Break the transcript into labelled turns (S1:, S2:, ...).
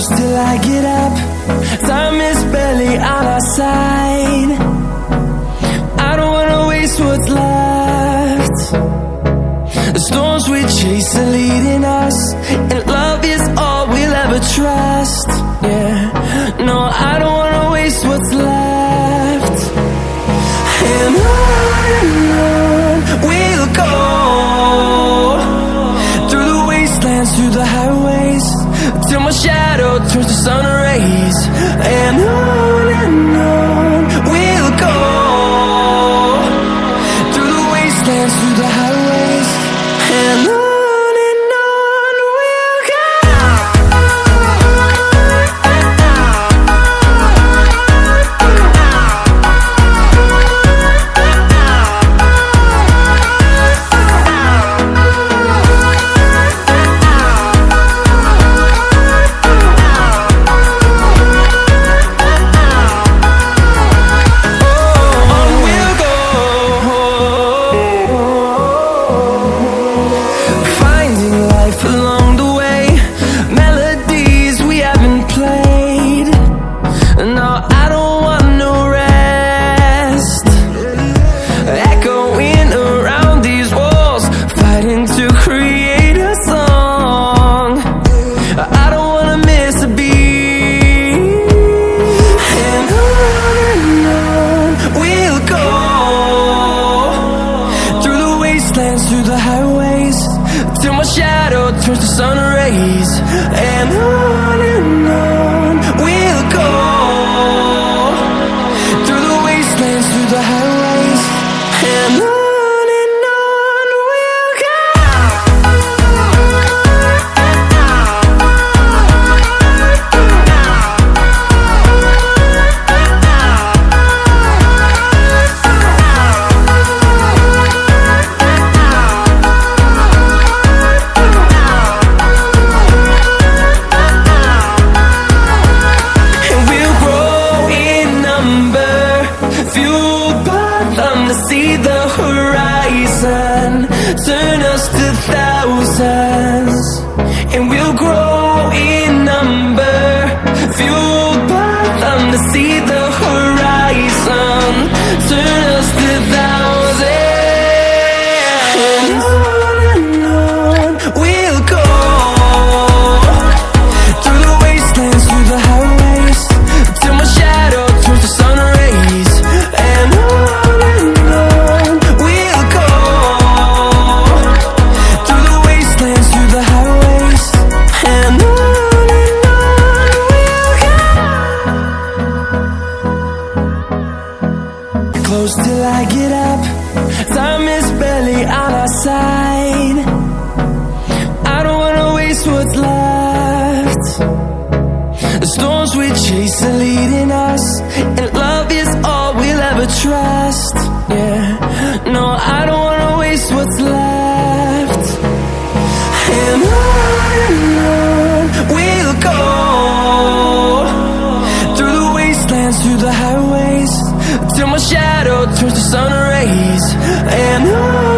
S1: Close till I get up. Time is barely on our side. I don't wanna waste what's left. The storms we chase are leading us, and love is all we'll ever trust. Yeah, no, I don't wanna waste what's left. And on we'll go, through the wastelands, through the highways, till my shadow turns to sun rays. And on we'll go, through the wastelands, through the highways, and on we'll go. To create a song, I don't wanna miss a beat. And on we'll go, through the wastelands, through the highways, till my shadow turns to sun rays. And on we'll go, through the wastelands, through the highways, and on. See the horizon, turn us to thousands, and we'll grow in number, fueled by them to see the horizon, turn us to thousands. And on we'll go, through the wastelands, through the highways, till my shadow turns to sun rays. And close till I get up. Time is barely on our side. I don't wanna waste what's left. The storms we chase are leading us, and love is all we'll ever trust. Yeah, no, I don't wanna waste what's left. And on we'll go, through the wastelands, through the highways, till my shadow turns to sun rays. And on